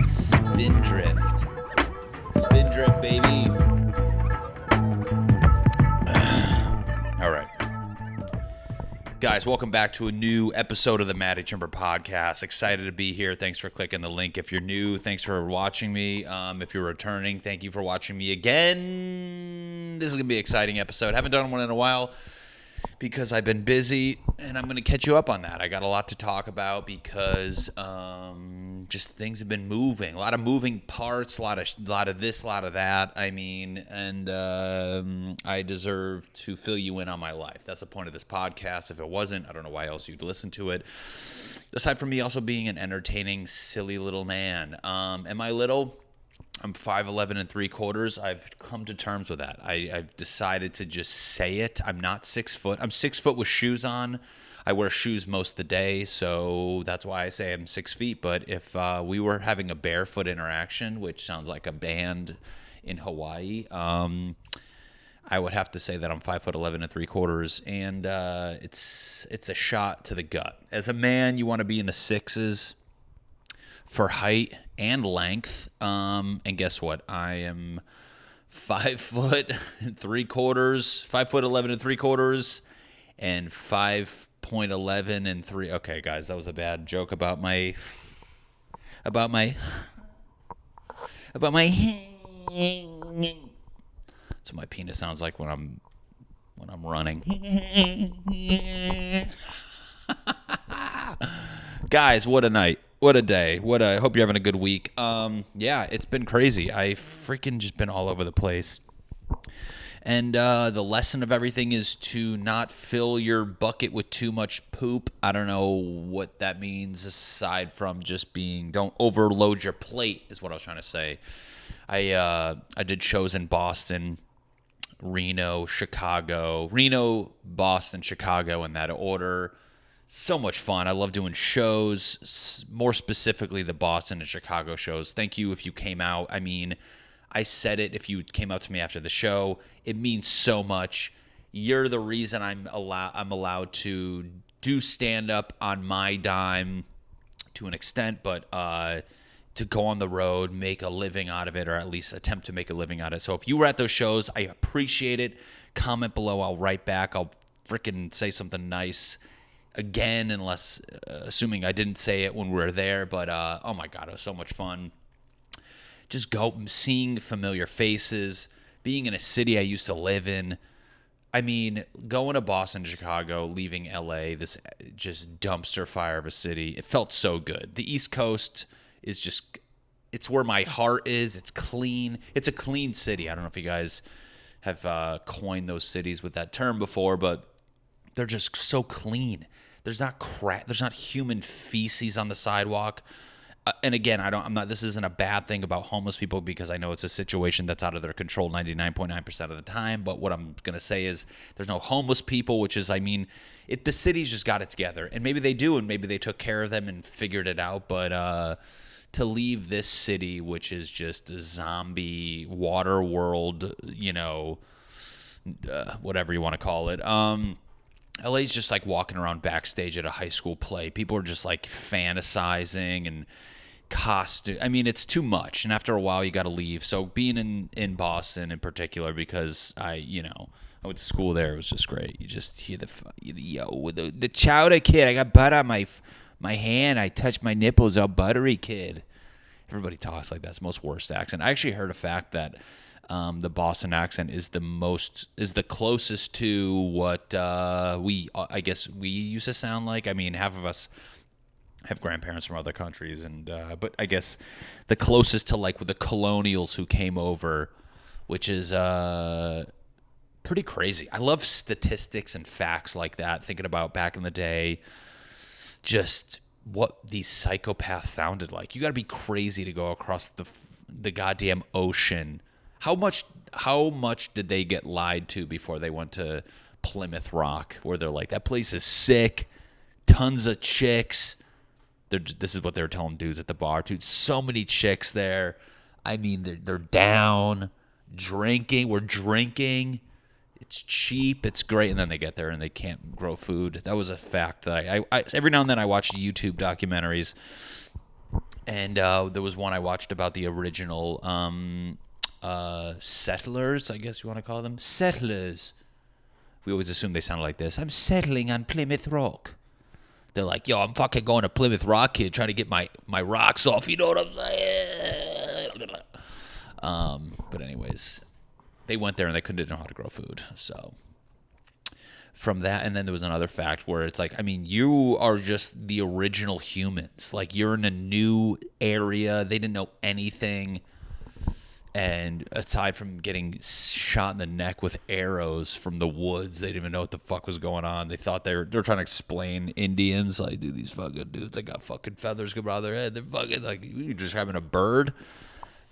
Spindrift. Spindrift, baby. All right. Guys, welcome back to a new episode of the Matty Chymbor podcast. Excited to be here. Thanks for clicking the link. If you're new, thanks for watching me. If you're returning, thank you for watching me again. This is going to be an exciting episode. Haven't done one in a while because I've been busy, and I'm going to catch you up on that. I got a lot to talk about because just things have been moving. A lot of moving parts, a lot of this, a lot of that. I mean, and I deserve to fill you in on my life. That's the point of this podcast. If it wasn't, I don't know why else you'd listen to it. Aside from me also being an entertaining, silly little man. Am I little? I'm 5'11 and 3/4. I've come to terms with that. I've decided to just say it. I'm not 6 foot. I'm 6 foot with shoes on. I wear shoes most of the day, so that's why I say I'm 6 feet. But if we were having a barefoot interaction, which sounds like a band in Hawaii, I would have to say that I'm 5'11 and 3/4, and it's a shot to the gut. As a man, you want to be in the sixes for height and length, and guess what? I am 5'3", 5'11 and 3/4, and 5'11 and 3. Okay, guys, that was a bad joke about my. That's what my penis sounds like when I'm running. Guys, what a night. What a day. I hope you're having a good week. Yeah, it's been crazy. I freaking just been all over the place. And the lesson of everything is to not fill your bucket with too much poop. I don't know what that means aside from just don't overload your plate is what I was trying to say. I did shows in Boston, Reno, Boston, Chicago in that order. So much fun. I love doing shows, more specifically the Boston and Chicago shows. Thank you if you came out. I mean, I said it if you came up to me after the show. It means so much. You're the reason I'm allowed to do stand-up on my dime to an extent, but to go on the road, make a living out of it, or at least attempt to make a living out of it. So if you were at those shows, I appreciate it. Comment below. I'll write back. I'll freaking say something nice. Again, unless assuming I didn't say it when we were there, but oh my God, it was so much fun. Just seeing familiar faces, being in a city I used to live in. I mean, going to Boston, Chicago, leaving LA, this just dumpster fire of a city. It felt so good. The East Coast is it's where my heart is. It's clean. It's a clean city. I don't know if you guys have coined those cities with that term before, but they're just so clean. There's not crap. There's not human feces on the sidewalk. And again, this isn't a bad thing about homeless people because I know it's a situation that's out of their control 99.9% of the time. But what I'm going to say is there's no homeless people, which is, the city's just got it together. And maybe they do, and maybe they took care of them and figured it out. But to leave this city, which is just a zombie water world, whatever you want to call it, LA's just like walking around backstage at a high school play. People are just like fantasizing and costume. I mean, it's too much. And after a while, you got to leave. So being in Boston in particular, because I went to school there, it was just great. You just hear the chowder kid. I got butter on my hand. I touched my nipples. Oh, buttery kid. Everybody talks like that. It's the most worst accent. I actually heard a fact that the Boston accent is the closest to what we used to sound like. I mean, half of us have grandparents from other countries, but I guess the closest to like with the colonials who came over, which is pretty crazy. I love statistics and facts like that. Thinking about back in the day, just what these psychopaths sounded like. You got to be crazy to go across the goddamn ocean. How much did they get lied to before they went to Plymouth Rock, where they're like, that place is sick, tons of chicks. This is what they were telling dudes at the bar, dude. So many chicks there. I mean, they're down, drinking. We're drinking. It's cheap. It's great. And then they get there and they can't grow food. That was a fact that I every now and then I watch YouTube documentaries And there was one I watched about the original settlers, I guess you want to call them. Settlers. We always assume they sound like this. I'm settling on Plymouth Rock. They're like, yo, I'm fucking going to Plymouth Rock, kid, trying to get my rocks off. You know what I'm saying? But anyways, they went there and they couldn't know how to grow food. So from that, and then there was another fact where it's like, I mean, you are just the original humans. Like, you're in a new area. They didn't know anything. And aside from getting shot in the neck with arrows from the woods, they didn't even know what the fuck was going on. They thought they're trying to explain Indians. Like, dude, these fucking dudes, they got fucking feathers coming out of their head. They're fucking, like, you're describing a bird?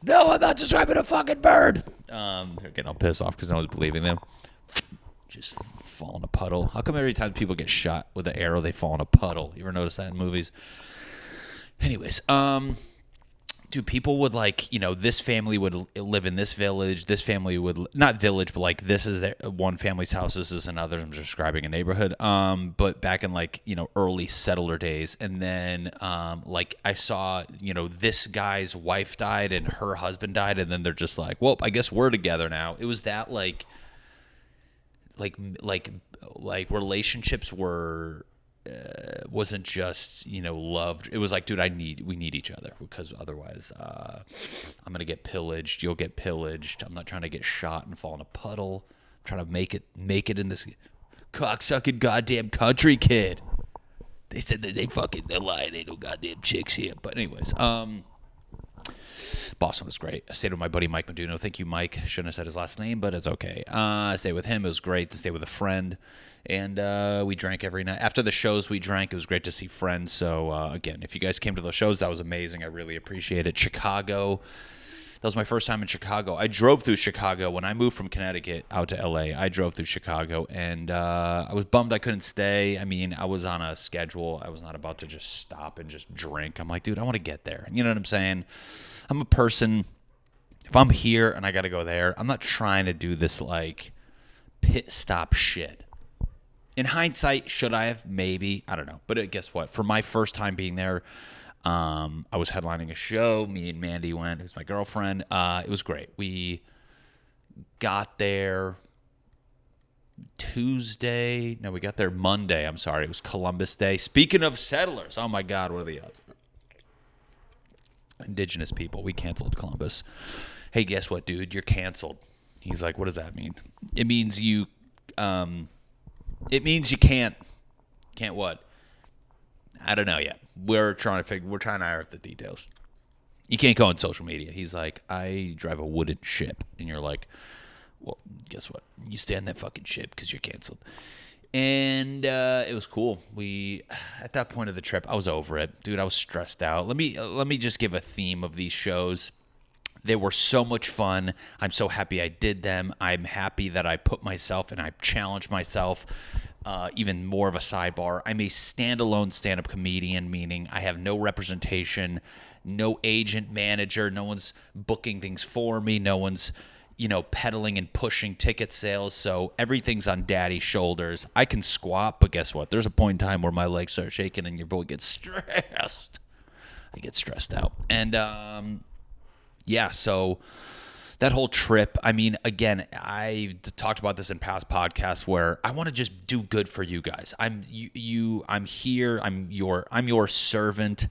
No, I'm not describing a fucking bird. They're getting all pissed off because no one's believing them. Just fall in a puddle. How come every time people get shot with an arrow, they fall in a puddle? You ever notice that in movies? Anyways, dude, people would, like, you know, this family would live in this village. This family would, not village, but like, this is one family's house. This is another. I'm just describing a neighborhood. But back in, like, you know, early settler days. And then, like, I saw, you know, this guy's wife died and her husband died. And then they're just like, well, I guess we're together now. It was that, like relationships were, wasn't just, you know, loved. It was like, dude, we need each other, because otherwise I'm gonna get pillaged, you'll get pillaged. I'm not trying to get shot and fall in a puddle. I'm trying to make it in this cocksucking goddamn country, kid. They said that they're lying, ain't no goddamn chicks here. But anyways, Boston was great. I stayed with my buddy Mike Meduno. Thank you, Mike. Shouldn't have said his last name, but it's okay. I stayed with him. It was great to stay with a friend. And we drank every night. After the shows, we drank. It was great to see friends. So, again, if you guys came to those shows, that was amazing. I really appreciate it. Chicago. That was my first time in Chicago. I drove through Chicago. When I moved from Connecticut out to L.A., I drove through Chicago. And I was bummed I couldn't stay. I mean, I was on a schedule. I was not about to just stop and just drink. I'm like, dude, I want to get there. You know what I'm saying? I'm a person, if I'm here and I got to go there, I'm not trying to do this, like, pit stop shit. In hindsight, should I have? Maybe. I don't know. But guess what? For my first time being there, I was headlining a show. Me and Mandy went, who's my girlfriend. It was great. We got there Tuesday. No, we got there Monday. I'm sorry. It was Columbus Day. Speaking of settlers, oh my God, what are the odds? Indigenous people. We canceled Columbus. Hey, guess what, dude? You're canceled. He's like, what does that mean? It means you can't what? I don't know yet. We're trying to iron out the details. You can't go on social media. He's like, I drive a wooden ship. And you're like, well, guess what? You stay on that fucking ship because you're canceled. And it was cool. At that point of the trip, I was over it. Dude, I was stressed out. Let me just give a theme of these shows. They were so much fun. I'm so happy I did them. I'm happy that I put myself and I challenged myself. Even more of a sidebar, I'm a standalone stand-up comedian, meaning I have no representation, no agent, manager. No one's booking things for me. No one's, you know, peddling and pushing ticket sales. So everything's on daddy's shoulders. I can squat, but guess what? There's a point in time where my legs start shaking and your boy gets stressed. I get stressed out. And, yeah, so that whole trip, I mean, again, I talked about this in past podcasts where I want to just do good for you guys. I'm here. I'm your servant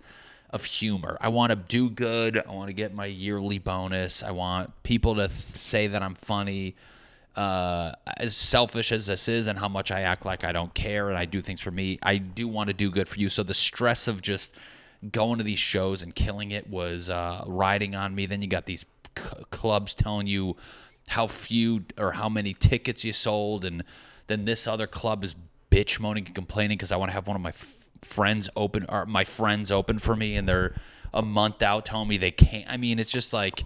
of humor. I want to do good. I want to get my yearly bonus. I want people to say that I'm funny. As selfish as this is and how much I act like I don't care and I do things for me, I do want to do good for you. So the stress of just going to these shows and killing it was riding on me. Then you got these clubs telling you how few or how many tickets you sold, and then this other club is bitch moaning and complaining because I want to have one of my friends open for me, and they're a month out telling me they can't. I mean, it's just like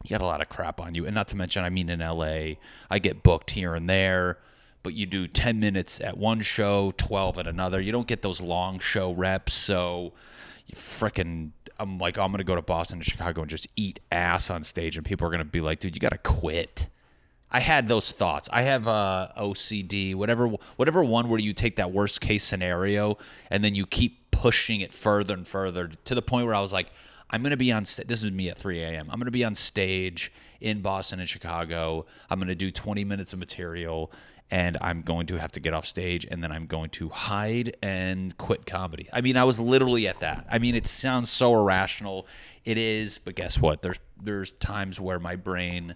you got a lot of crap on you. And not to mention, I mean, in LA, I get booked here and there, but you do 10 minutes at one show, 12 at another. You don't get those long show reps, so you freaking, I'm like, I'm going to go to Boston and Chicago and just eat ass on stage, and people are going to be like, dude, you got to quit. I had those thoughts. I have OCD, whatever one where you take that worst case scenario and then you keep pushing it further and further to the point where I was like, I'm going to be on this is me at 3 a.m. I'm going to be on stage in Boston and Chicago. I'm going to do 20 minutes of material, and I'm going to have to get off stage, and then I'm going to hide and quit comedy. I mean, I was literally at that. I mean, it sounds so irrational. It is, but guess what? There's times where my brain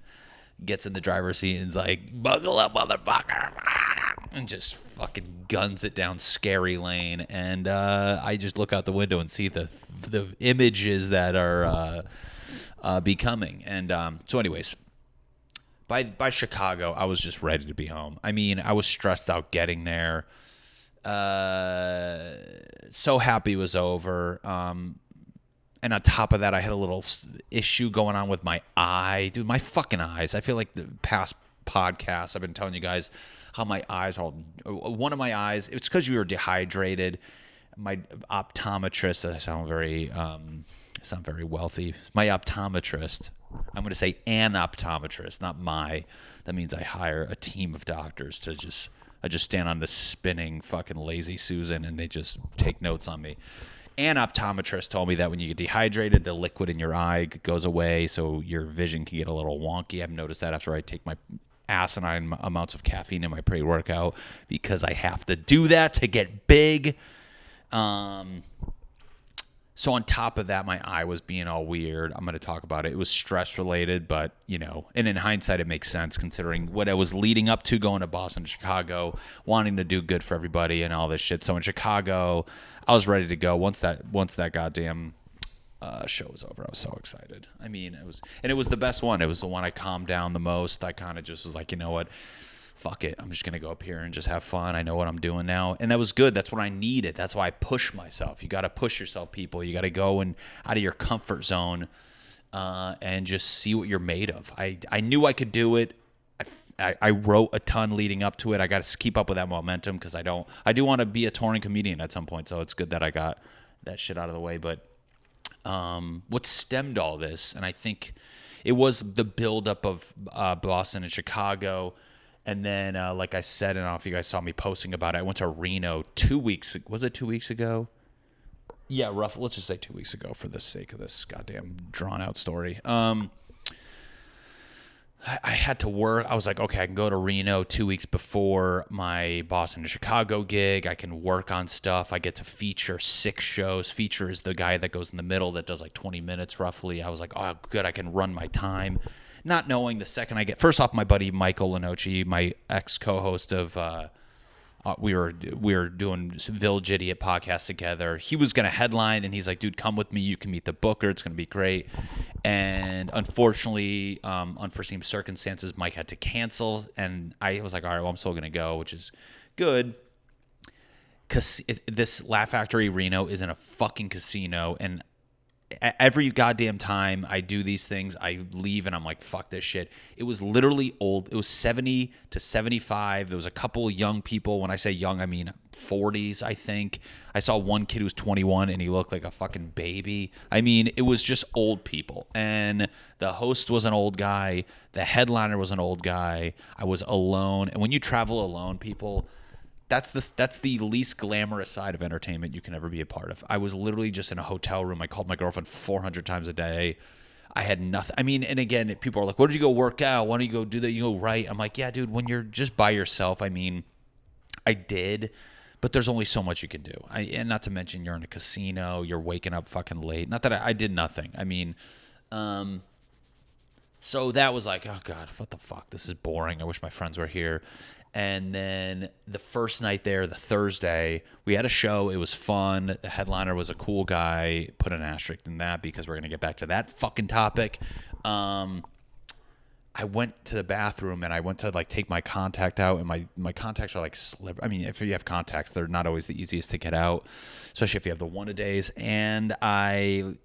gets in the driver's seat and is like, buckle up, motherfucker, and just fucking guns it down scary lane. And I just look out the window and see the images that are becoming. And so anyways, by Chicago, I was just ready to be home. I mean, I was stressed out getting there. So happy it was over. And on top of that, I had a little issue going on with my eye. Dude, my fucking eyes. I feel like the past podcasts, I've been telling you guys how my eyes are. One of my eyes, it's because you were dehydrated. My optometrist, I sound very wealthy. My optometrist, I'm going to say an optometrist, not my. That means I hire a team of doctors to I just stand on this spinning fucking lazy Susan and they just take notes on me. An optometrist told me that when you get dehydrated, the liquid in your eye goes away, so your vision can get a little wonky. I've noticed that after I take my asinine amounts of caffeine in my pre-workout because I have to do that to get big. So on top of that, my eye was being all weird. I'm going to talk about it. It was stress related, but and in hindsight, it makes sense considering what I was leading up to going to Boston, Chicago, wanting to do good for everybody and all this shit. So in Chicago, I was ready to go. Once that goddamn show was over, I was so excited. I mean, it was the best one. It was the one I calmed down the most. I kind of just was like, you know what? Fuck it. I'm just going to go up here and just have fun. I know what I'm doing now. And that was good. That's what I needed. That's why I push myself. You got to push yourself, people. You got to go and out of your comfort zone and just see what you're made of. I knew I could do it. I wrote a ton leading up to it. I got to keep up with that momentum because I do want to be a touring comedian at some point. So it's good that I got that shit out of the way. But what stemmed all this, and I think it was the buildup of Boston and Chicago. And then, like I said, I don't know if you guys saw me posting about it, I went to Reno 2 weeks. Was it 2 weeks ago? Yeah, roughly. Let's just say 2 weeks ago for the sake of this goddamn drawn-out story. I had to work. I was like, okay, I can go to Reno 2 weeks before my Boston and Chicago gig. I can work on stuff. I get to feature 6 shows. Feature is the guy that goes in the middle that does like 20 minutes roughly. I was like, oh, good, I can run my time. Not knowing the second I get... First off, my buddy Michael Lenoci, my ex-co-host of... we were doing Village Idiot podcast together. He was going to headline, and he's like, dude, come with me. You can meet the booker. It's going to be great. And unfortunately, unforeseen circumstances, Mike had to cancel. And I was like, all right, well, I'm still going to go, which is good. Because this Laugh Factory Reno is in a fucking casino, and every goddamn time I do these things, I leave and I'm like, fuck this shit. It was literally old. It was 70 to 75. There was a couple of young people. When I say young, I mean 40s, I think. I saw one kid who was 21 and he looked like a fucking baby. I mean, it was just old people. And the host was an old guy. The headliner was an old guy. I was alone. And when you travel alone, people... That's the least glamorous side of entertainment you can ever be a part of. I was literally just in a hotel room. I called my girlfriend 400 times a day. I had nothing. I mean, and again, people are like, where did you go work out? Why don't you go do that? You go write. I'm like, yeah, dude, when you're just by yourself, I mean, I did, but there's only so much you can do. And not to mention you're in a casino. You're waking up fucking late. Not that I did nothing. I mean, so that was like, oh, God, what the fuck? This is boring. I wish my friends were here. And then the first night there, the Thursday, we had a show. It was fun. The headliner was a cool guy. Put an asterisk in that because we're going to get back to that fucking topic. I went to the bathroom and I went to like take my contact out, and my contacts are like slip. I mean, if you have contacts, they're not always the easiest to get out, especially if you have the one-a-days. And I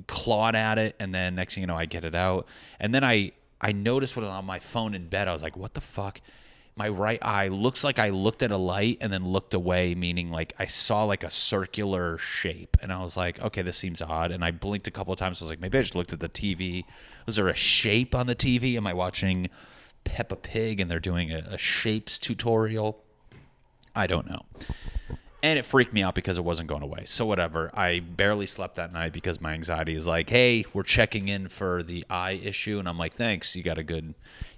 clawed at it, and then next thing you know, I get it out. And then I noticed what was on my phone in bed. I was like, what the fuck? my right eye looks like I looked at a light and then looked away, meaning like I saw like a circular shape. And I was like, okay, this seems odd. And I blinked a couple of times. I was like, maybe I just looked at the TV. Was there a shape on the TV? Am I watching Peppa Pig and they're doing a shapes tutorial? I don't know. And it freaked me out because it wasn't going away. So whatever. I barely slept that night because my anxiety is like, hey, we're checking in for the eye issue. And I'm like, thanks. You got a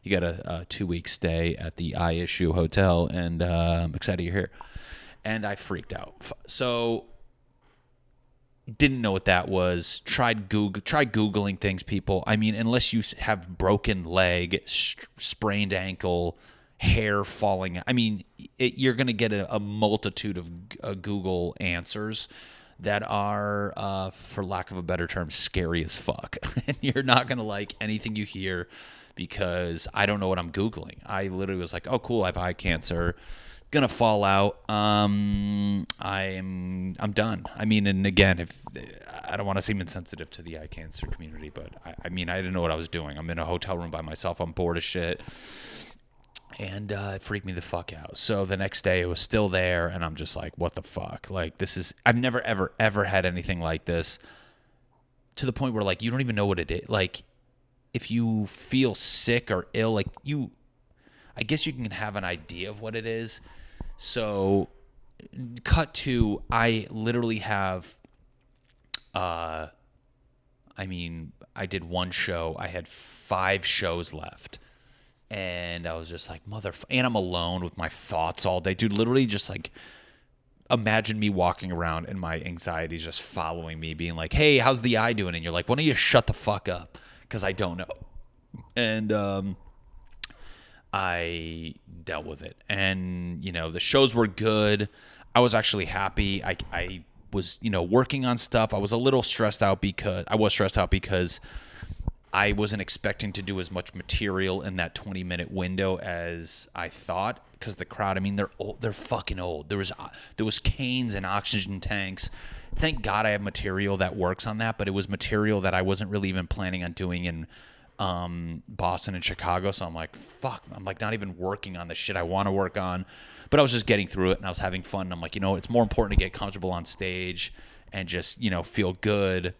2-week stay at the eye issue hotel. And I'm excited you're here. And I freaked out. So didn't know what that was. Tried Googling things, people. I mean, unless you have broken leg, sprained ankle, hair falling. I mean, you're going to get a multitude of Google answers that are, for lack of a better term, scary as fuck. And you're not going to like anything you hear because I don't know what I'm Googling. I literally was like, oh, cool, I have eye cancer. Gonna fall out. I'm done. I mean, and again, if I don't want to seem insensitive to the eye cancer community, but I mean, I didn't know what I was doing. I'm in a hotel room by myself. I'm bored as shit. And it freaked me the fuck out. So the next day it was still there, and I'm just like, what the fuck? Like, this is, I've never, ever, ever had anything like this, to the point where, like, you don't even know what it is. Like, if you feel sick or ill, like, I guess you can have an idea of what it is. So, cut to, I literally have, I did one show. I had 5 shows left. And I was just like, and I'm alone with my thoughts all day. Dude, literally just like, imagine me walking around and my anxiety is just following me, being like, hey, how's the eye doing? And you're like, why don't you shut the fuck up? Because I don't know. And I dealt with it. And, the shows were good. I was actually happy. I was, working on stuff. I was a little stressed out because I wasn't expecting to do as much material in that 20-minute window as I thought, because the crowd, I mean, they're old, they're fucking old. There was canes and oxygen tanks. Thank God I have material that works on that, but it was material that I wasn't really even planning on doing in Boston and Chicago. So I'm like, fuck, I'm like not even working on the shit I want to work on, but I was just getting through it and I was having fun. And I'm like, it's more important to get comfortable on stage and just, feel good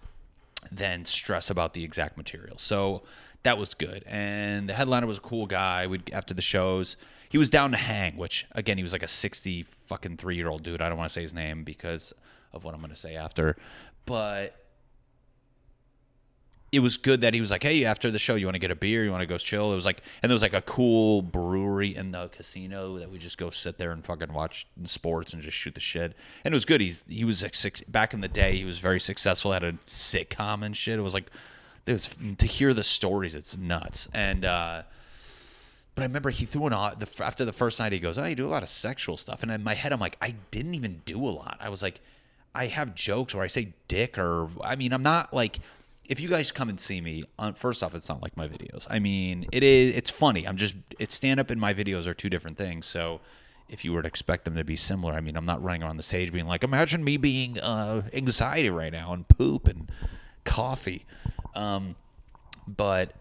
than stress about the exact material. So that was good. And the headliner was a cool guy. After the shows, he was down to hang, which again, he was like a 63-year-old dude. I don't want to say his name because of what I'm going to say after, but it was good that he was like, hey, after the show, you want to get a beer? You want to go chill? It was like, and there was like a cool brewery in the casino that we just go sit there and fucking watch sports and just shoot the shit. And it was good. He was like back in the day, he was very successful, had a sitcom and shit. It was like, to hear the stories, it's nuts. And, but I remember he threw after the first night, he goes, oh, you do a lot of sexual stuff. And in my head, I'm like, I didn't even do a lot. I was like, I have jokes where I say dick I'm not like, if you guys come and see me, first off, it's not like my videos. I mean, it's funny. It's stand-up and my videos are two different things. So if you were to expect them to be similar, I mean, I'm not running around the stage being like, imagine me being anxiety right now and poop and coffee. But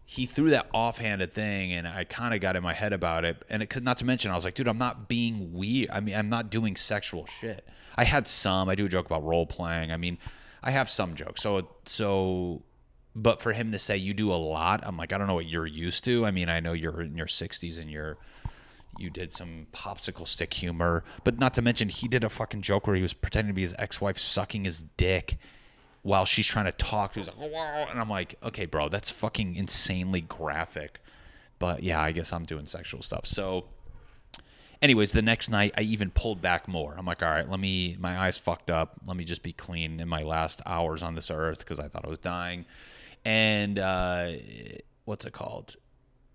he threw that offhanded thing and I kind of got in my head about it. And not to mention, I was like, dude, I'm not being weird. I mean, I'm not doing sexual shit. I do a joke about role playing. I mean, I have some jokes. So, but for him to say you do a lot, I'm like, I don't know what you're used to. I mean, I know you're in your 60s and you did some popsicle stick humor, but not to mention he did a fucking joke where he was pretending to be his ex-wife sucking his dick while she's trying to talk. He was like, oh, and I'm like, okay, bro, that's fucking insanely graphic. But yeah, I guess I'm doing sexual stuff. So anyways, the next night, I even pulled back more. I'm like, all right, my eyes fucked up. Let me just be clean in my last hours on this earth because I thought I was dying. And what's it called?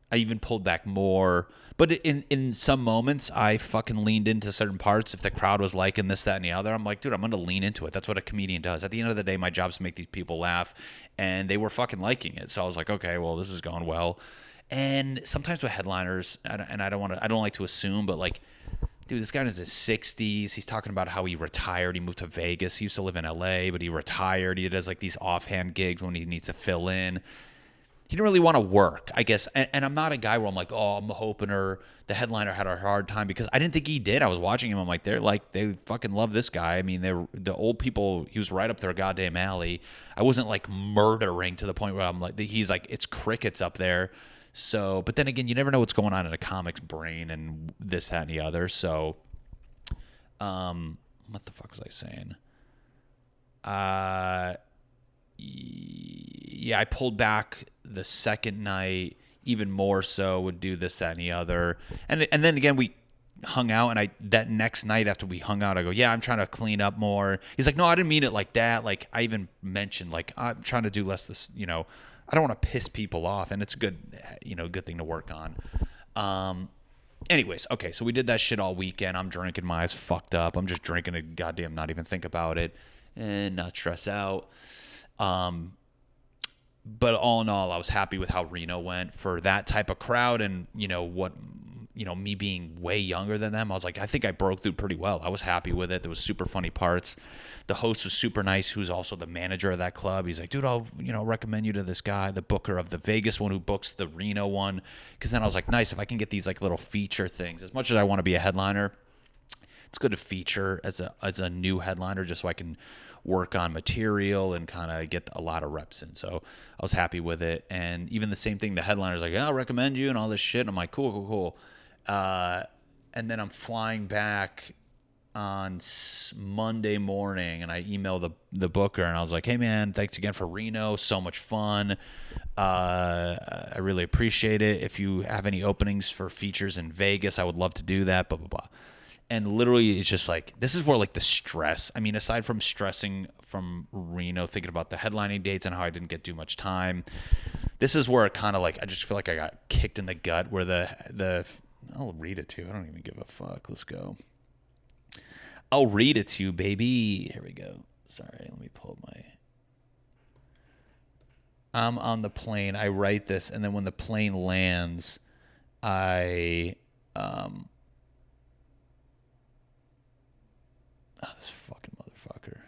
I even pulled back more. But in some moments, I fucking leaned into certain parts. If the crowd was liking this, that, and the other, I'm like, dude, I'm going to lean into it. That's what a comedian does. At the end of the day, my job is to make these people laugh. And they were fucking liking it. So I was like, okay, well, this is going well. And sometimes with headliners, and I don't like to assume, but like, dude, this guy is in his 60s. He's talking about how he retired. He moved to Vegas. He used to live in LA, but he retired. He does like these offhand gigs when he needs to fill in. he didn't really want to work, I guess. And I'm not a guy where I'm like, oh, I'm hoping the headliner had a hard time, because I didn't think he did. I was watching him. I'm like, they fucking love this guy. I mean, the old people, he was right up their goddamn alley. I wasn't like murdering to the point where I'm like, he's like, it's crickets up there. So, but then again, you never know what's going on in a comic's brain and this, that, and the other. So, what the fuck was I saying? Yeah, I pulled back the second night even more so, would do this, that, and the other. And then again, we hung out, and that next night after we hung out, I go, yeah, I'm trying to clean up more. He's like, no, I didn't mean it like that. Like, I even mentioned, like, I'm trying to do less this, I don't want to piss people off, and it's a good, good thing to work on. Anyways, okay, so we did that shit all weekend. I'm drinking, my eyes fucked up. I'm just drinking to goddamn not even think about it and not stress out. But all in all, I was happy with how Reno went for that type of crowd, and me being way younger than them. I was like, I think I broke through pretty well. I was happy with it. There was super funny parts. The host was super nice, who's also the manager of that club. He's like, dude, I'll recommend you to this guy, the booker of the Vegas one, who books the Reno one. Because then I was like, nice, if I can get these like little feature things. As much as I want to be a headliner, it's good to feature as a new headliner, just so I can work on material and kind of get a lot of reps in. So I was happy with it. And even the same thing, the headliner's like, yeah, I'll recommend you and all this shit. And I'm like, cool. And then I'm flying back on Monday morning, and I emailed the booker, and I was like, hey man, thanks again for Reno. So much fun. I really appreciate it. If you have any openings for features in Vegas, I would love to do that, blah, blah, blah. And literally, it's just like, this is where like the stress, I mean, aside from stressing from Reno, thinking about the headlining dates and how I didn't get too much time, this is where it kind of like, I just feel like I got kicked in the gut, where I'll read it to you. I don't even give a fuck. Let's go. I'll read it to you, baby. Here we go. Sorry, let me pull up I'm on the plane. I write this, and then when the plane lands, this fucking motherfucker.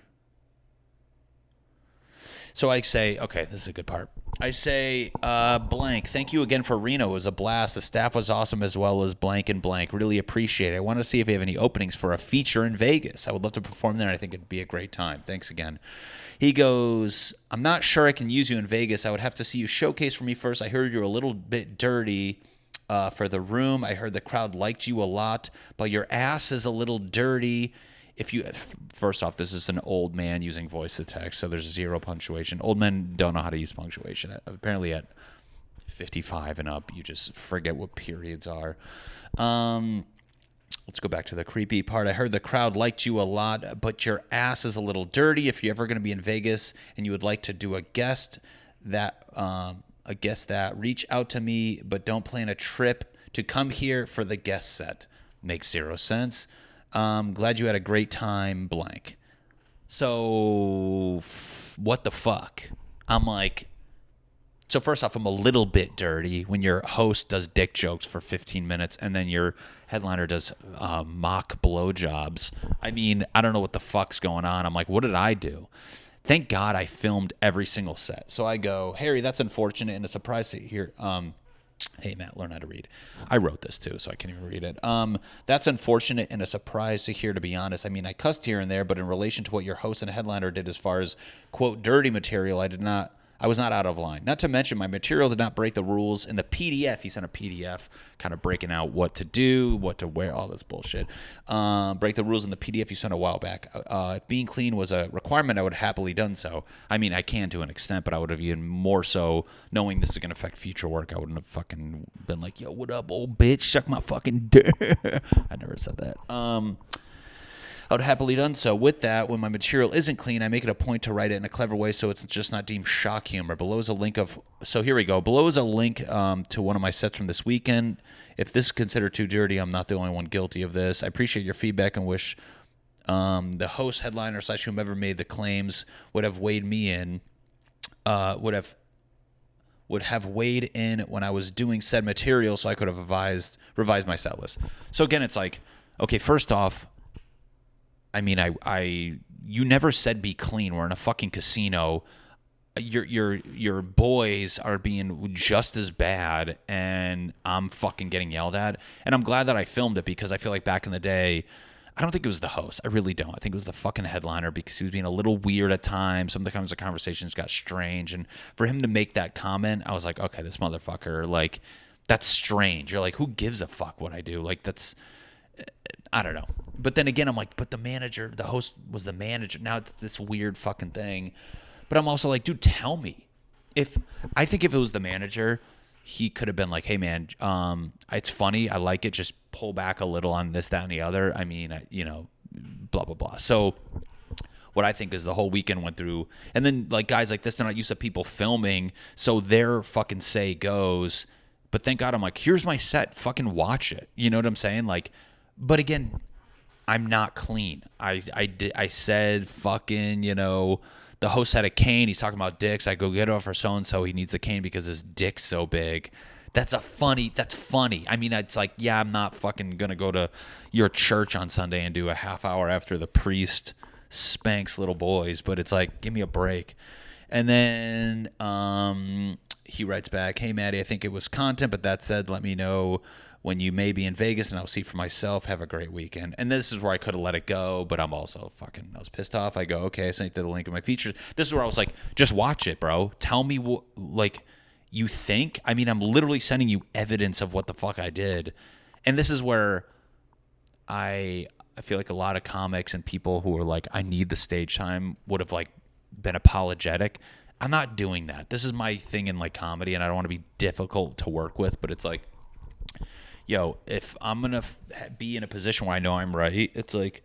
So I say, okay, this is a good part. I say, blank, thank you again for Reno. It was a blast. The staff was awesome, as well as blank and blank. Really appreciate it. I want to see if you have any openings for a feature in Vegas. I would love to perform there. I think it'd be a great time. Thanks again. He goes, I'm not sure I can use you in Vegas. I would have to see you showcase for me first. I heard you're a little bit dirty for the room. I heard the crowd liked you a lot, but your ass is a little dirty. First off, this is an old man using voice to text, so there's zero punctuation. Old men don't know how to use punctuation. Apparently at 55 and up, you just forget what periods are. Let's go back to the creepy part. I heard the crowd liked you a lot, but your ass is a little dirty. If you're ever going to be in Vegas and you would like to do a guest that, reach out to me, but don't plan a trip to come here for the guest set. Makes zero sense. Glad you had a great time, blank. So, what the fuck? I'm like, so first off, I'm a little bit dirty when your host does dick jokes for 15 minutes and then your headliner does mock blowjobs. I mean, I don't know what the fuck's going on. I'm like, what did I do? Thank God I filmed every single set. So I go, Harry, that's unfortunate and a surprise to hear. Hey, Matt, learn how to read. I wrote this, too, so I can't even read it. That's unfortunate and a surprise to hear, to be honest. I mean, I cussed here and there, but in relation to what your host and headliner did as far as, quote, dirty material, I was not out of line. Not to mention, my material did not break the rules. In the PDF, he sent a PDF kind of breaking out what to do, what to wear, all this bullshit. Break the rules in the PDF he sent a while back. If being clean was a requirement, I would have happily done so. I mean, I can to an extent, but I would have even more so, knowing this is going to affect future work, I wouldn't have fucking been like, yo, what up, old bitch? Suck my fucking dick. I never said that. I would have happily done so. With that, when my material isn't clean, I make it a point to write it in a clever way so it's just not deemed shock humor. Below is a link so here we go. Below is a link to one of my sets from this weekend. If this is considered too dirty, I'm not the only one guilty of this. I appreciate your feedback and wish the host, headliner, / whomever made the claims would have weighed me in, would have weighed in when I was doing said material so I could have revised my set list. So again, it's like, okay, first off, I mean, you never said be clean. We're in a fucking casino. your boys are being just as bad, and I'm fucking getting yelled at. And I'm glad that I filmed it, because I feel like back in the day, I don't think it was the host. I really don't. I think it was the fucking headliner, because he was being a little weird at times. Sometimes the conversations got strange, and for him to make that comment, I was like, okay, this motherfucker, like, that's strange. You're like, who gives a fuck what I do? Like, that's, I don't know. But then again, I'm like, but the host was the manager. Now it's this weird fucking thing. But I'm also like, dude, tell me. I think if it was the manager, he could have been like, hey, man, it's funny. I like it. Just pull back a little on this, that, and the other. I mean, blah, blah, blah. So what I think is the whole weekend went through. And then, like, guys like this, they're not used to people filming. So their fucking say goes. But thank God, I'm like, here's my set. Fucking watch it. You know what I'm saying? Like, but again, I'm not clean. I said fucking, the host had a cane. He's talking about dicks. I go get it for so-and-so. He needs a cane because his dick's so big. That's funny. I mean, it's like, yeah, I'm not fucking going to go to your church on Sunday and do a half hour after the priest spanks little boys. But it's like, give me a break. And then he writes back, hey, Matty, I think it was content. But that said, let me know when you may be in Vegas, and I'll see for myself. Have a great weekend. And this is where I could have let it go, but I'm also I was pissed off. I go, okay, I sent you the link of my features. This is where I was like, just watch it, bro. Tell me what, like, you think. I mean, I'm literally sending you evidence of what the fuck I did. And this is where I feel like a lot of comics and people who are like, I need the stage time, would have like been apologetic. I'm not doing that. This is my thing in like comedy, and I don't want to be difficult to work with, but it's like, yo, if I'm going to be in a position where I know I'm right, it's like,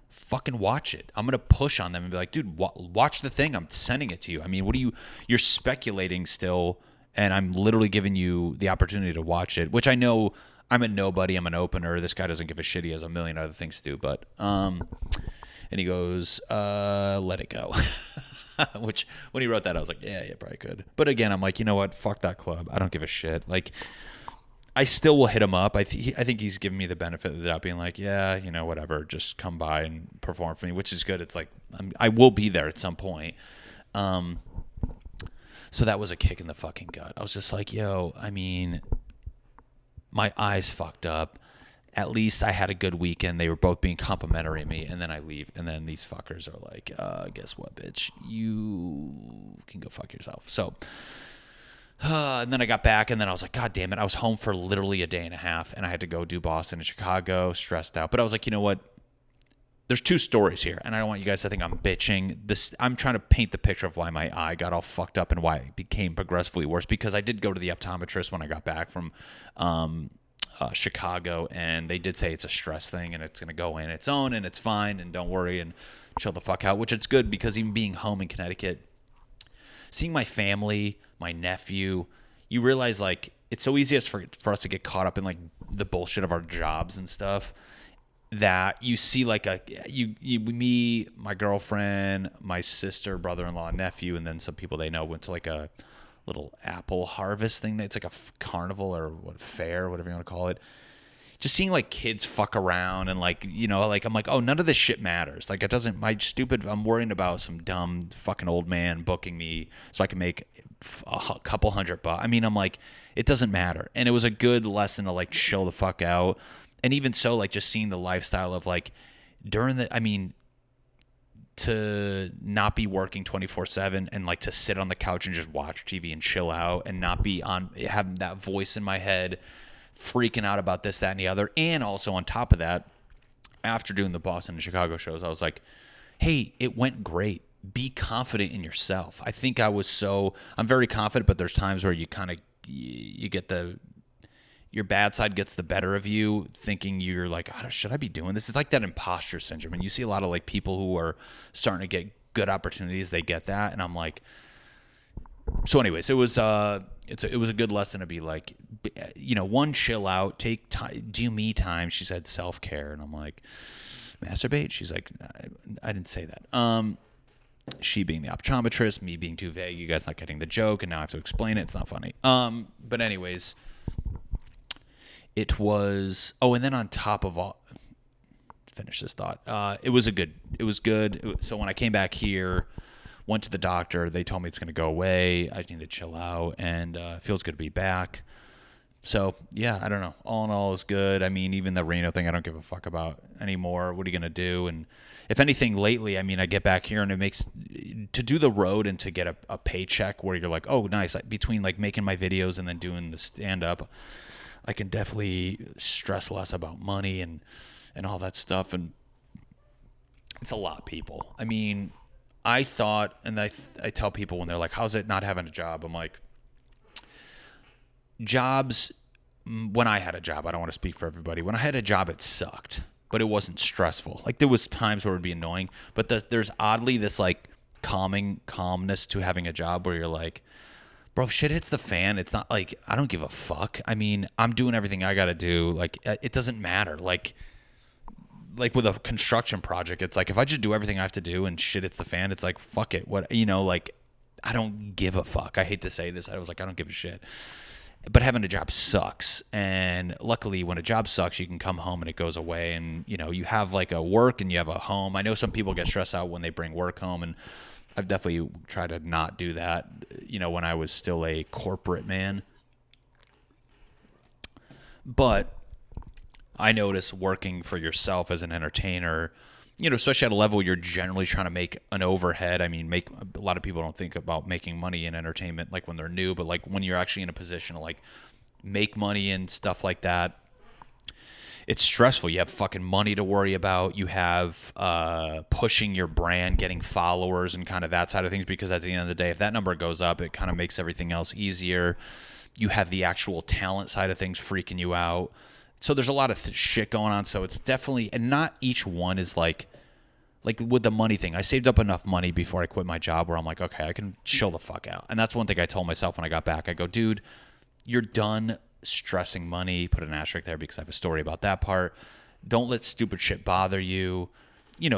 fucking watch it. I'm going to push on them and be like, dude, watch the thing. I'm sending it to you. I mean, you're speculating still, and I'm literally giving you the opportunity to watch it, which I know I'm a nobody. I'm an opener. This guy doesn't give a shit. He has a million other things to do, but, and he goes, let it go. Which, when he wrote that, I was like, yeah, probably could. But again, I'm like, you know what? Fuck that club. I don't give a shit. Like, I still will hit him up. I think he's giving me the benefit of the doubt, being like, yeah, whatever, just come by and perform for me, which is good. It's like, I will be there at some point. So that was a kick in the fucking gut. I was just like, yo, I mean, my eyes fucked up. At least I had a good weekend. They were both being complimentary to me, and then I leave, and then these fuckers are like, guess what, bitch? You can go fuck yourself. So... and then I got back, and then I was like, God damn it. I was home for literally a day and a half, and I had to go do Boston and Chicago, stressed out. But I was like, you know what? There's two stories here, and I don't want you guys to think I'm bitching. I'm trying to paint the picture of why my eye got all fucked up and why it became progressively worse, because I did go to the optometrist when I got back from Chicago, and they did say it's a stress thing, and it's going to go in its own, and it's fine, and don't worry, and chill the fuck out, which it's good, because even being home in Connecticut, seeing my family, my nephew, you realize, like, it's so easy for us to get caught up in, like, the bullshit of our jobs and stuff, that you see, like, me, my girlfriend, my sister, brother-in-law, nephew, and then some people they know went to, like, a little apple harvest thing. It's like a carnival or fair, whatever you want to call it. Just seeing, like, kids fuck around and, like, like, I'm like, oh, none of this shit matters. Like, it doesn't, I'm worrying about some dumb fucking old man booking me so I can make a couple $100. I mean, I'm like, it doesn't matter. And it was a good lesson to, like, chill the fuck out. And even so, like, just seeing the lifestyle of, like, to not be working 24/7 and, like, to sit on the couch and just watch TV and chill out and not be having that voice in my head freaking out about this, that, and the other. And also on top of that, after doing the Boston and Chicago shows, I was like, hey, it went great. Be confident in yourself. I think I'm very confident, but there's times where you kind of, you get your bad side gets the better of you, thinking you're like, oh, should I be doing this? It's like that imposter syndrome. And you see a lot of, like, people who are starting to get good opportunities, they get that. And I'm like, so anyways, it was a good lesson to be like, one, chill out, take time, do me time. She said self-care, and I'm like, masturbate. She's like, I didn't say that. She being the optometrist, me being too vague, you guys not getting the joke, and now I have to explain it. It's not funny. But anyways, it was. Oh, and then on top of all, finish this thought. It was good. So when I came back here, Went to the doctor. They told me it's going to go away. I just need to chill out, and it feels good to be back. So, yeah, I don't know. All in all is good. I mean, even the Reno thing, I don't give a fuck about anymore. What are you going to do? And if anything, lately, I mean, I get back here and it makes, to do the road and to get a paycheck where you're like, oh, nice. Between like making my videos and then doing the stand-up, I can definitely stress less about money and all that stuff. And it's a lot, people. I mean, I thought, and I tell people when they're like, how's it not having a job? I'm like, jobs, when I had a job, I don't want to speak for everybody. When I had a job, it sucked, but it wasn't stressful. Like there was times where it would be annoying, but there's oddly this like calmness to having a job where you're like, bro, if shit hits the fan, it's not like, I don't give a fuck. I mean, I'm doing everything I got to do. Like it doesn't matter. Like with a construction project, it's like, if I just do everything I have to do and shit hits the fan, it's like, fuck it. What, like I don't give a fuck. I hate to say this. I was like, I don't give a shit. But having a job sucks. And luckily, when a job sucks, you can come home and it goes away. And, you have like a work and you have a home. I know some people get stressed out when they bring work home. And I've definitely tried to not do that, when I was still a corporate man. But I notice working for yourself as an entertainer, especially at a level you're generally trying to make an overhead. I mean, a lot of people don't think about making money in entertainment like when they're new, but like when you're actually in a position to like make money and stuff like that, it's stressful. You have fucking money to worry about. You have pushing your brand, getting followers and kind of that side of things, because at the end of the day, if that number goes up, it kind of makes everything else easier. You have the actual talent side of things freaking you out. So there's a lot of shit going on. So it's definitely, and not each one is like with the money thing. I saved up enough money before I quit my job where I'm like, okay, I can chill the fuck out. And that's one thing I told myself when I got back. I go, dude, you're done stressing money. Put an asterisk there because I have a story about that part. Don't let stupid shit bother you.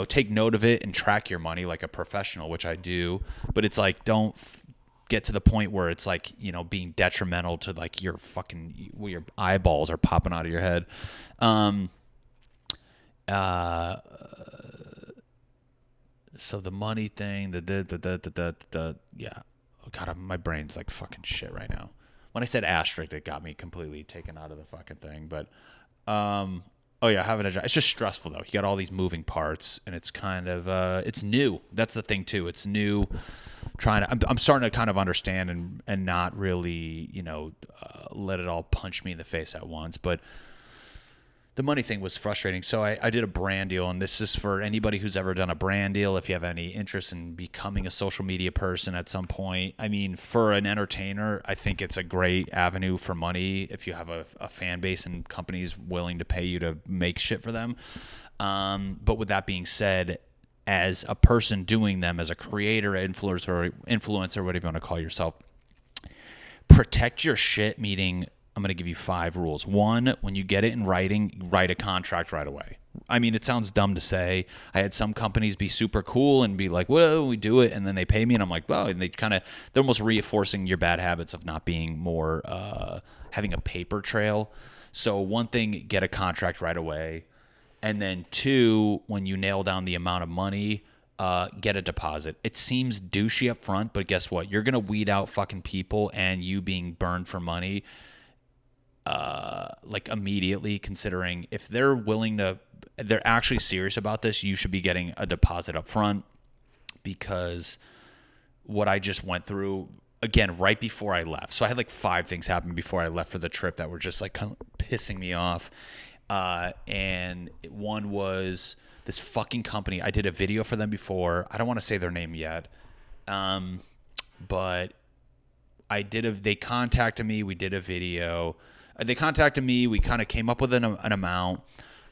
Take note of it and track your money like a professional, which I do. But it's like, don't get to the point where it's like, being detrimental to like your eyeballs are popping out of your head. So the money thing, yeah. Oh God, my brain's like fucking shit right now. When I said asterisk, it got me completely taken out of the fucking thing. But, oh yeah, having a job. It's just stressful though. You got all these moving parts, and it's kind of, it's new. That's the thing too. It's new. I'm starting to kind of understand and not really, let it all punch me in the face at once. But the money thing was frustrating. So I did a brand deal, and this is for anybody who's ever done a brand deal. If you have any interest in becoming a social media person at some point, I mean, for an entertainer, I think it's a great avenue for money if you have a fan base and companies willing to pay you to make shit for them. But with that being said, as a person doing them, as a creator, influencer, whatever you want to call yourself, protect your shit, meaning I'm going to give you 5 rules. 1, when you get it in writing, write a contract right away. I mean, it sounds dumb to say. I had some companies be super cool and be like, well, we do it, and then they pay me, and I'm like, well, and they're almost reinforcing your bad habits of not being more, having a paper trail. So one thing, get a contract right away. And then 2, when you nail down the amount of money, get a deposit. It seems douchey up front, but guess what? You're going to weed out fucking people, and you being burned for money, like immediately, considering if they're actually serious about this, you should be getting a deposit up front, because what I just went through, again, right before I left. So I had like 5 things happen before I left for the trip that were just like kind of pissing me off. And one was this fucking company. I did a video for them before. I don't want to say their name yet. But they contacted me. We did a video. They contacted me. We kind of came up with an amount.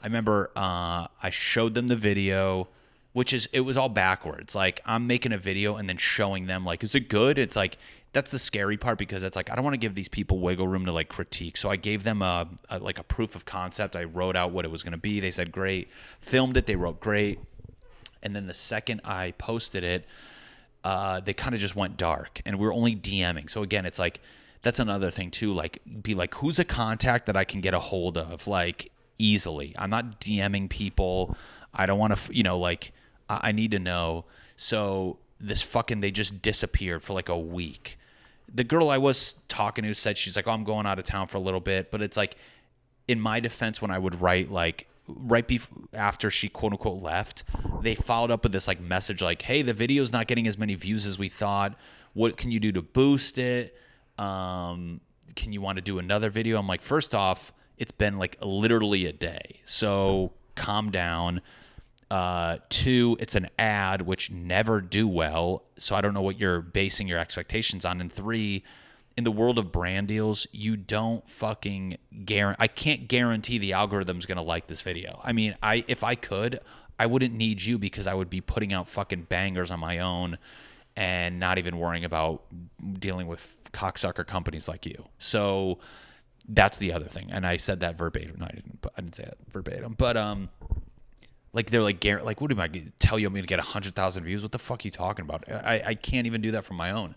I remember, I showed them the video, it was all backwards. Like, I'm making a video and then showing them, like, is it good? It's like, that's the scary part, because it's like, I don't want to give these people wiggle room to like critique. So I gave them a proof of concept. I wrote out what it was going to be. They said, great. Filmed it. They wrote, great. And then the second I posted it, they kind of just went dark, and we were only DMing. So again, it's like, that's another thing too. Like, be like, who's a contact that I can get a hold of, like, easily? I'm not DMing people. I don't want to, I need to know. So they just disappeared for like a week. The girl I was talking to said, she's like, oh, I'm going out of town for a little bit. But it's like, in my defense, when I would write, like, after she quote unquote left, they followed up with this like message like, hey, the video's not getting as many views as we thought. What can you do to boost it? Can you want to do another video? I'm like, first off, it's been like literally a day, so calm down. 2, it's an ad, which never do well, so I don't know what you're basing your expectations on. And 3, in the world of brand deals, you don't fucking guarantee. I can't guarantee the algorithm's gonna like this video. I mean, if I could, I wouldn't need you, because I would be putting out fucking bangers on my own and not even worrying about dealing with cocksucker companies like you. So that's the other thing. And I said that verbatim. No, I didn't say that verbatim. But like, they're like, what am I going to tell you? I'm going to get 100,000 views? What the fuck are you talking about? I can't even do that from my own.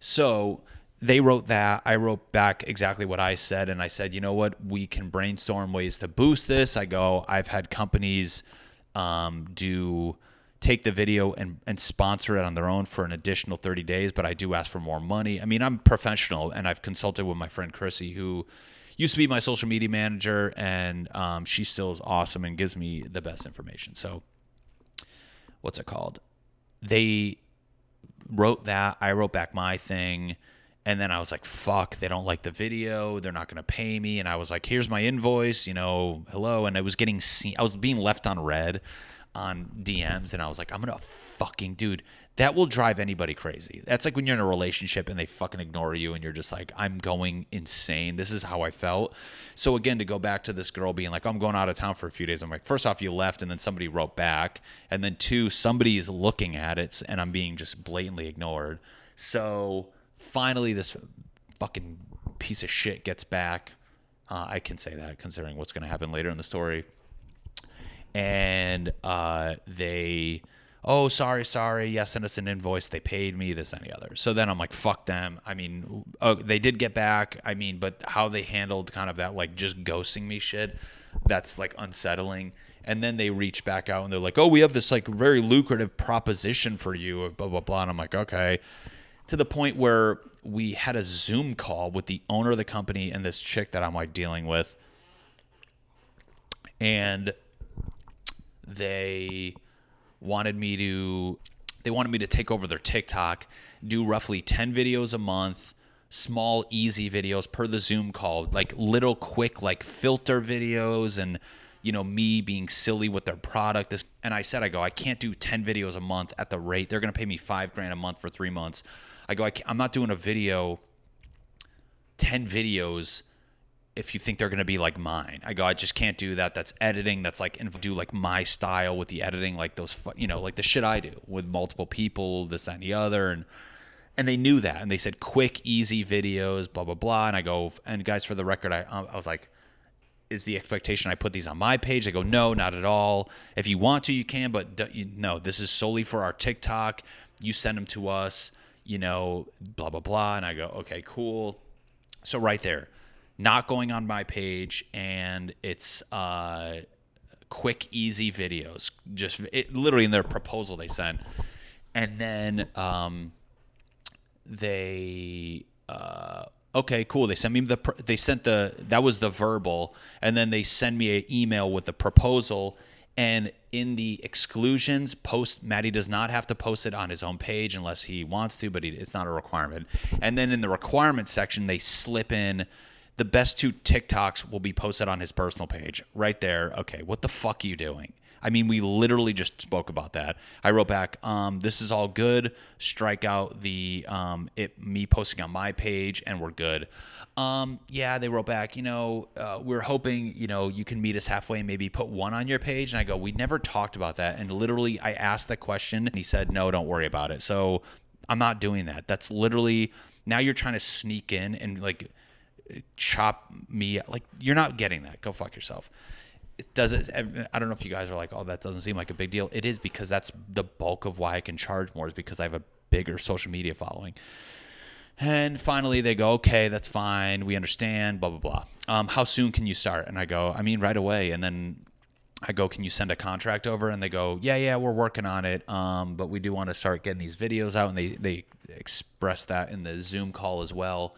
So they wrote that. I wrote back exactly what I said. And I said, you know what? We can brainstorm ways to boost this. I've had companies take the video and sponsor it on their own for an additional 30 days, but I do ask for more money. I mean, I'm professional, and I've consulted with my friend Chrissy, who used to be my social media manager, and she still is awesome and gives me the best information. So what's it called? They wrote that. I wrote back my thing. And then I was like, fuck, they don't like the video. They're not going to pay me. And I was like, here's my invoice, hello. And I was getting seen. I was being left on red on DMs. And I was like, I'm going to fucking, dude, that will drive anybody crazy. That's like when you're in a relationship and they fucking ignore you and you're just like, I'm going insane. This is how I felt. So again, to go back to this girl being like, I'm going out of town for a few days. I'm like, first off, you left, and then somebody wrote back. And then 2, somebody's looking at it and I'm being just blatantly ignored. So finally, this fucking piece of shit gets back. I can say that considering what's going to happen later in the story. And they, oh, sorry. Yeah, send us an invoice. They paid me, this, and the other. So then I'm like, fuck them. I mean, they did get back. I mean, but how they handled kind of that, like, just ghosting me shit, that's like unsettling. And then they reach back out and they're like, oh, we have this like very lucrative proposition for you, blah, blah, blah. And I'm like, okay. To the point where we had a Zoom call with the owner of the company and this chick that I'm like dealing with. And they wanted me to take over their TikTok, do roughly 10 videos a month, small, easy videos per the Zoom call, like little quick, like filter videos and, me being silly with their product. And I said, I can't do 10 videos a month at the rate. They're going to pay me $5,000 a month for 3 months. I'm not doing a video, 10 videos, if you think they're going to be like mine. I just can't do that. That's editing. That's like, do like my style with the editing, like those, like the shit I do with multiple people, this, that, and the other. And they knew that. And they said, quick, easy videos, blah, blah, blah. And and guys, for the record, I was like, is the expectation I put these on my page? They go, no, not at all. If you want to, you can, but no, this is solely for our TikTok. You send them to us, blah, blah, blah. And I go, okay, cool. So right there, not going on my page, and it's quick, easy videos. Just literally in their proposal they sent. And then okay, cool. They sent me that was the verbal, and then they send me an email with the proposal. And in the exclusions, Matty does not have to post it on his own page unless he wants to, but it's not a requirement. And then in the requirement section, they slip in the best 2 TikToks will be posted on his personal page. Right there. Okay, what the fuck are you doing? I mean, we literally just spoke about that. I wrote back, this is all good. Strike out the me posting on my page, and we're good. Yeah, they wrote back, we're hoping, you can meet us halfway and maybe put 1 on your page. And I go, we never talked about that. And literally, I asked that question, and he said, no, don't worry about it. So I'm not doing that. That's literally, now you're trying to sneak in and like chop me. Like, you're not getting that. Go fuck yourself. I don't know if you guys are like, oh, that doesn't seem like a big deal. It is, because that's the bulk of why I can charge more, is because I have a bigger social media following. And finally they go, okay, that's fine. We understand, blah, blah, blah. How soon can you start? And I go, I mean, right away. And then I go, can you send a contract over? And they go, yeah, we're working on it. But we do want to start getting these videos out. And they express that in the Zoom call as well.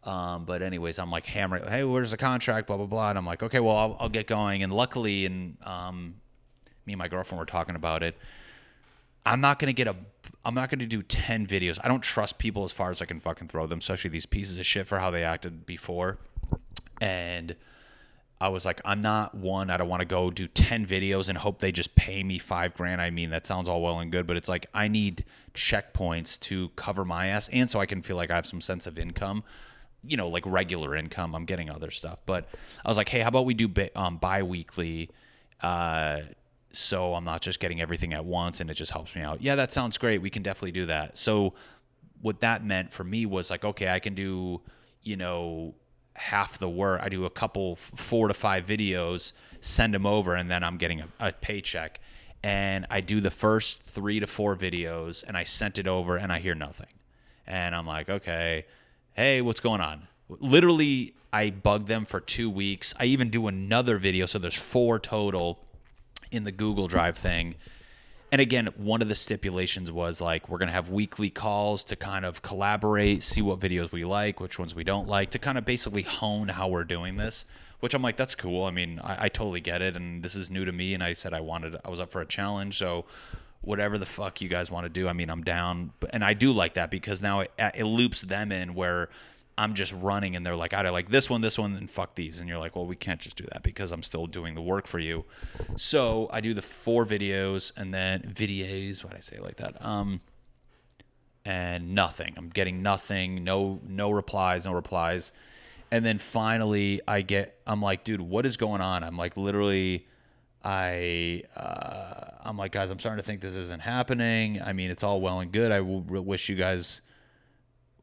But anyways, I'm like hammering, hey, where's the contract? Blah, blah, blah. And I'm like, okay, well, I'll get going. And luckily, and me and my girlfriend were talking about it. I'm not going to do 10 videos. I don't trust people as far as I can fucking throw them, especially these pieces of shit for how they acted before. And I was like, I don't want to go do 10 videos and hope they just pay me $5,000. I mean, that sounds all well and good, but it's like, I need checkpoints to cover my ass. And so I can feel like I have some sense of income, like regular income. I'm getting other stuff, but I was like, hey, how about we do bi-weekly? So I'm not just getting everything at once and it just helps me out. Yeah, that sounds great. We can definitely do that. So what that meant for me was like, okay, I can do, half the work. I do a couple 4 to 5 videos, send them over, and then I'm getting a paycheck. And I do the first 3 to 4 videos and I sent it over and I hear nothing. And I'm like, okay, hey, what's going on? Literally, I bug them for 2 weeks. I even do another video. So there's 4 total in the Google Drive thing. And again, one of the stipulations was like, we're going to have weekly calls to kind of collaborate, see what videos we like, which ones we don't like, to kind of basically hone how we're doing this, which I'm like, that's cool. I mean, I totally get it. And this is new to me. And I said I was up for a challenge. So whatever the fuck you guys want to do, I mean, I'm down. And I do like that because now it loops them in where I'm just running and they're like, I like this one, and fuck these. And you're like, well, we can't just do that because I'm still doing the work for you. So I do the 4 videos and then videos, why'd I say it like that? And nothing. I'm getting nothing. No replies. And then finally I'm like, dude, what is going on? I'm like, literally, I'm like, guys, I'm starting to think this isn't happening. I mean, it's all well and good. I wish you guys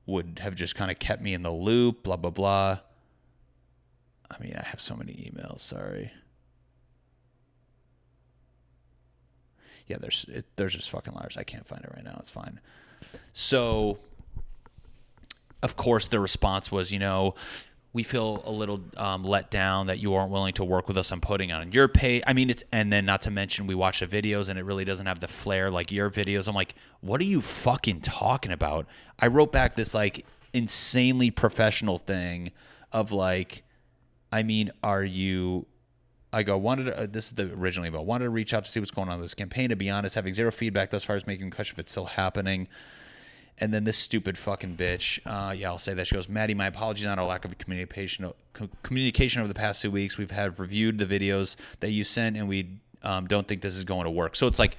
would have just kind of kept me in the loop, blah, blah, blah. I mean, I have so many emails, sorry. Yeah, there's just fucking liars. I can't find it right now. It's fine. So, of course, the response was, we feel a little let down that you aren't willing to work with us on putting on your page. I mean, and then not to mention we watch the videos and it really doesn't have the flair like your videos. I'm like, what are you fucking talking about? I wrote back this like insanely professional thing of like, I mean, I go, this is the originally about, wanted to reach out to see what's going on with this campaign. To be honest, having zero feedback thus far is making me question if it's still happening. And then this stupid fucking bitch, I'll say that. She goes, Matty, my apologies on our lack of communication over the past 2 weeks. We've reviewed the videos that you sent, and we don't think this is going to work. So it's like,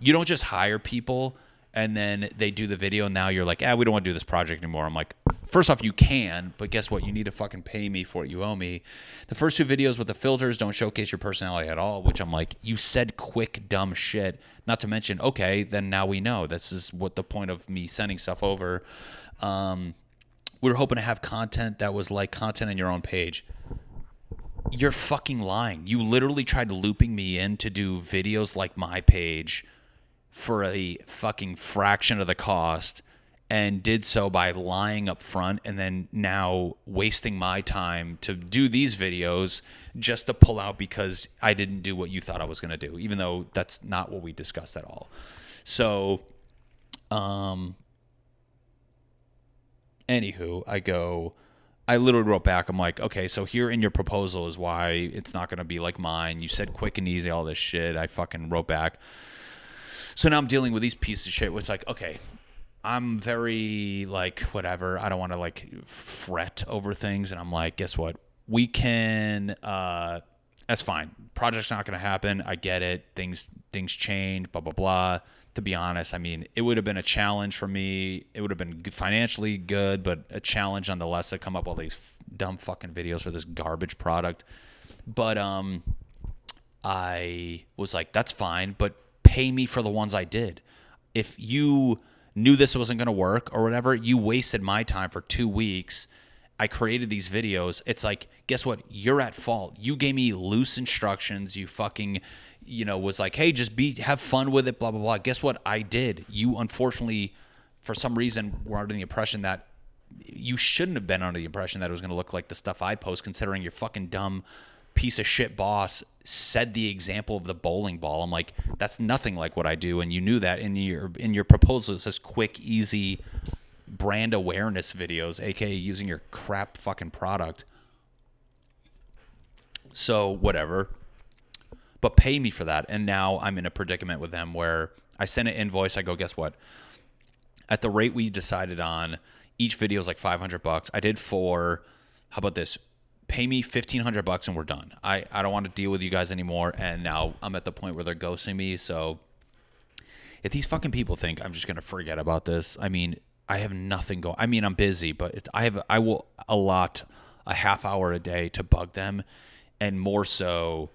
you don't just hire people, and then they do the video, and now you're like, we don't want to do this project anymore. I'm like, first off, you can, but guess what? You need to fucking pay me for what you owe me. The first 2 videos with the filters don't showcase your personality at all, which I'm like, you said quick, dumb shit. Not to mention, okay, then now we know. This is what the point of me sending stuff over. We were hoping to have content that was like content on your own page. You're fucking lying. You literally tried looping me in to do videos like my page for a fucking fraction of the cost, and did so by lying up front, and then now wasting my time to do these videos just to pull out because I didn't do what you thought I was going to do, even though that's not what we discussed at all. So, anywho, I literally wrote back, I'm like, okay, so here in your proposal is why it's not going to be like mine. You said quick and easy, all this shit. I fucking wrote back. So now I'm dealing with these pieces of shit where it's like, okay, I'm very like, whatever. I don't want to like fret over things. And I'm like, guess what? We can, that's fine. Project's not going to happen. I get it. Things change, blah, blah, blah. To be honest, I mean, it would have been a challenge for me. It would have been financially good, but a challenge nonetheless to come up with all these dumb fucking videos for this garbage product. But I was like, that's fine, but pay me for the ones I did. If you knew this wasn't going to work or whatever, you wasted my time for 2 weeks. I created these videos. It's like, guess what? You're at fault. You gave me loose instructions. You fucking, was like, hey, just have fun with it, blah, blah, blah. Guess what? I did. You, unfortunately, for some reason, were under the impression that you shouldn't have been under the impression that it was going to look like the stuff I post, considering your fucking dumb piece of shit boss said the example of the bowling ball. I'm like, that's nothing like what I do. And you knew that in your proposal. It says quick, easy brand awareness videos, aka using your crap fucking product. So whatever, but pay me for that. And now I'm in a predicament with them where I send an invoice. I go, guess what? At the rate we decided on, each video is like $500. I did 4. How about this? Pay me $1,500 and we're done. I don't want to deal with you guys anymore. And now I'm at the point where they're ghosting me. So if these fucking people think I'm just going to forget about this, I mean, I have nothing going. I mean, I'm busy, but I will allot a half hour a day to bug them. And more so,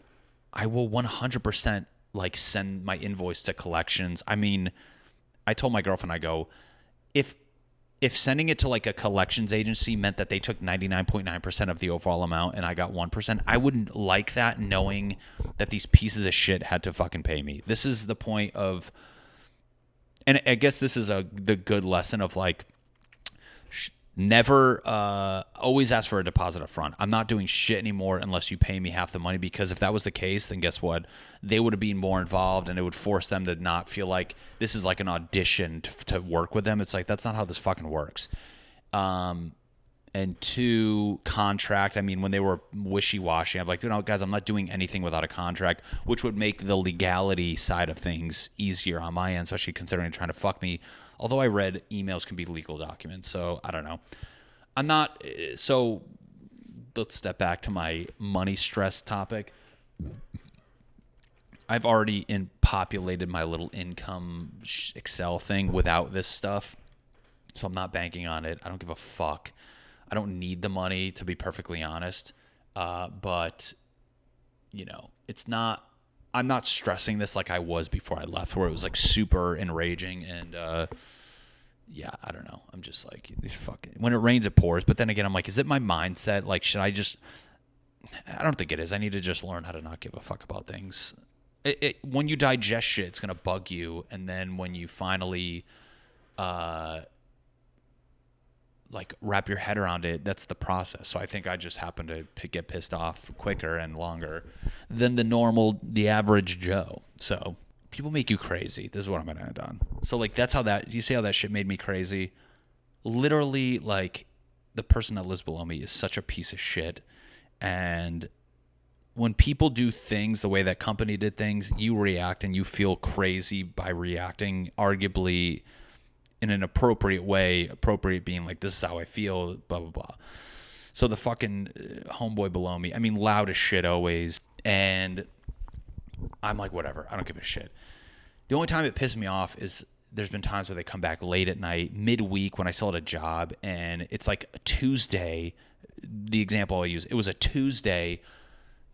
I will 100% like send my invoice to collections. I mean, I told my girlfriend, I go, if sending it to like a collections agency meant that they took 99.9% of the overall amount and I got 1%, I wouldn't like that, knowing that these pieces of shit had to fucking pay me. This is the point of, and I guess this is the good lesson of like, never always ask for a deposit up front. I'm not doing shit anymore unless you pay me half the money, because if that was the case, then guess what? They would have been more involved and it would force them to not feel like this is like an audition to work with them. It's like, that's not how this fucking works. And 2, contract. I mean, when they were wishy-washy, I'm like, no, guys, I'm not doing anything without a contract, which would make the legality side of things easier on my end, especially considering they're trying to fuck me. Although I read emails can be legal documents, so I don't know. I'm not. So let's step back to my money stress topic. I've already populated my little income Excel thing without this stuff, so I'm not banking on it. I don't give a fuck. I don't need the money, to be perfectly honest. But, you know, it's not. I'm not stressing this like I was before I left, where it was like super enraging. And yeah, I don't know. I'm just like, fucking, when it rains, it pours. But then again, I'm like, is it my mindset? Like, should I just, I don't think it is. I need to just learn how to not give a fuck about things. When you digest shit, it's going to bug you. And then when you finally, like, wrap your head around it, that's the process. So I think I just happen to get pissed off quicker and longer than the average Joe. So people make you crazy. This is what I'm going to end on. So, like, that's how that, you see how that shit made me crazy? Literally, like, the person that lives below me is such a piece of shit. And when people do things the way that company did things, you react and you feel crazy by reacting, arguably in an appropriate way, appropriate being like, this is how I feel, blah, blah, blah. So the fucking homeboy below me, I mean, loud as shit always. And I'm like, whatever, I don't give a shit. The only time it pisses me off is there's been times where they come back late at night, midweek, when I still had a job, and it's like a Tuesday. The example I use, it was a Tuesday,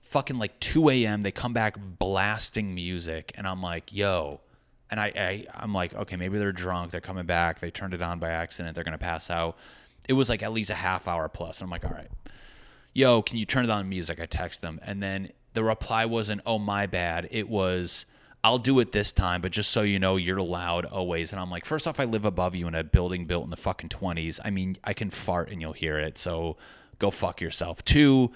fucking like 2 a.m. They come back blasting music, and I'm like, yo. And I'm like, okay, maybe they're drunk. They're coming back. They turned it on by accident. They're going to pass out. It was like at least a half hour plus. And I'm like, all right, yo, can you turn it on music? I text them. And then the reply wasn't, oh, my bad. It was, I'll do it this time, but just so you know, you're loud always. And I'm like, first off, I live above you in a building built in the fucking 20s. I mean, I can fart and you'll hear it. So go fuck yourself. 2,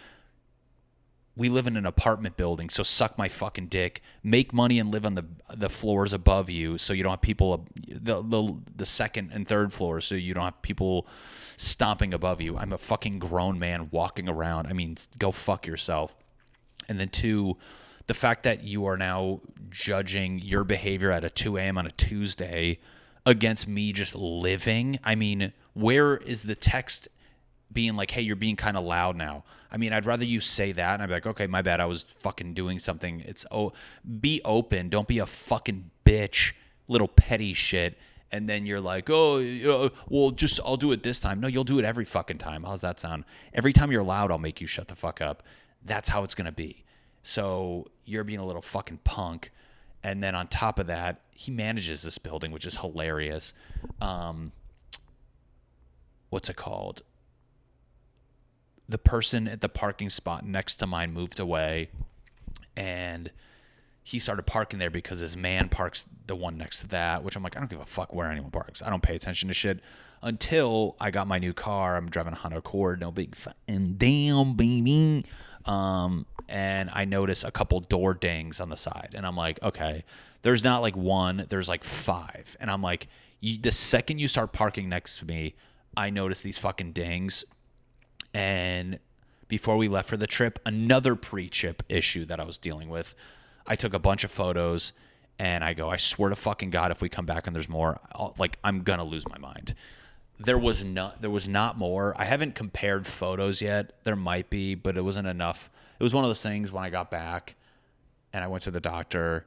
we live in an apartment building, so suck my fucking dick. Make money and live on the floors above you, so you don't have people the second and third floors, so you don't have people stomping above you. I'm a fucking grown man walking around. I mean, go fuck yourself. And then 2, the fact that you are now judging your behavior at a 2 a.m. on a Tuesday against me just living. I mean, where is the text being like, hey, you're being kind of loud now? I mean, I'd rather you say that and I'd be like, okay, my bad, I was fucking doing something. Be open. Don't be a fucking bitch, little petty shit. And then you're like, oh, well, I'll do it this time. No, you'll do it every fucking time. How's that sound? Every time you're loud, I'll make you shut the fuck up. That's how it's going to be. So you're being a little fucking punk. And then on top of that, he manages this building, which is hilarious. What's it called? The person at the parking spot next to mine moved away, and he started parking there because his man parks the one next to that, which I'm like, I don't give a fuck where anyone parks. I don't pay attention to shit. until I got my new car. I'm driving a Honda Accord, no big fucking damn, baby. And I notice a couple door dings on the side. And I'm like, okay, there's not like one, there's like 5. And I'm like, the second you start parking next to me, I notice these fucking dings. And before we left for the trip, another pre-chip issue that I was dealing with, I took a bunch of photos and I go, I swear to fucking God, if we come back and there's more, I'm going to lose my mind. There was not more. I haven't compared photos yet. There might be, but it wasn't enough. It was one of those things when I got back and I went to the doctor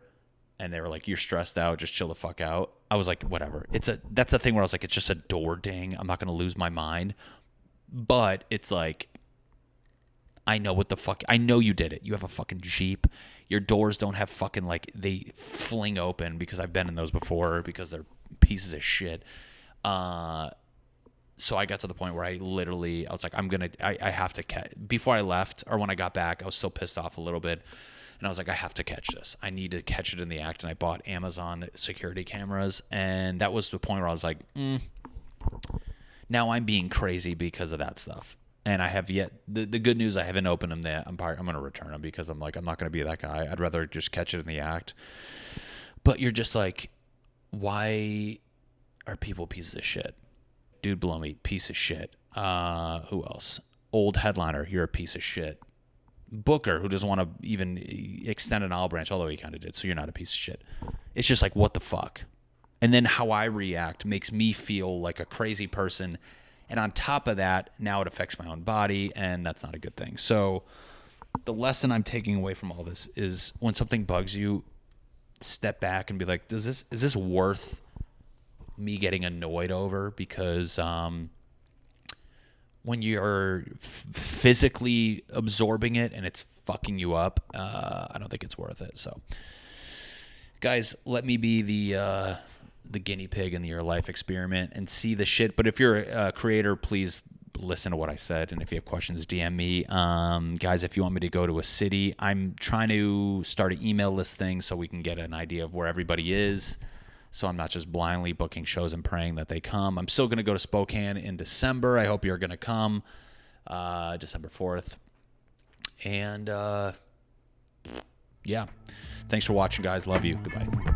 and they were like, you're stressed out, just chill the fuck out. I was like, whatever. That's the thing where I was like, it's just a door ding. I'm not going to lose my mind. But it's like, I know what the fuck. I know you did it. You have a fucking Jeep. Your doors don't have fucking like they fling open, because I've been in those before, because they're pieces of shit. So I got to the point where I was like, I have to catch. Before I left, or when I got back, I was still pissed off a little bit. And I was like, I have to catch this. I need to catch it in the act. And I bought Amazon security cameras. And that was the point where I was like, now I'm being crazy because of that stuff. And I have yet, the good news, I haven't opened them yet. I'm going to return them, because I'm like, I'm not going to be that guy. I'd rather just catch it in the act. But you're just like, why are people pieces of shit? Dude Below Me, piece of shit. Who else? Old Headliner, you're a piece of shit. Booker, who doesn't want to even extend an olive branch, although he kind of did, so you're not a piece of shit. It's just like, what the fuck? And then how I react makes me feel like a crazy person. And on top of that, now it affects my own body, and that's not a good thing. So the lesson I'm taking away from all this is, when something bugs you, step back and be like, is this worth me getting annoyed over? Because when you're physically absorbing it and it's fucking you up, I don't think it's worth it. So, guys, let me be the guinea pig in your life experiment and see the shit. But if you're a creator, please listen to what I said. And if you have questions, DM me. Guys, if you want me to go to a city, I'm trying to start an email list thing so we can get an idea of where everybody is. So I'm not just blindly booking shows and praying that they come. I'm still going to go to Spokane in December. I hope you're going to come, December 4th. And, yeah. Thanks for watching, guys. Love you. Goodbye.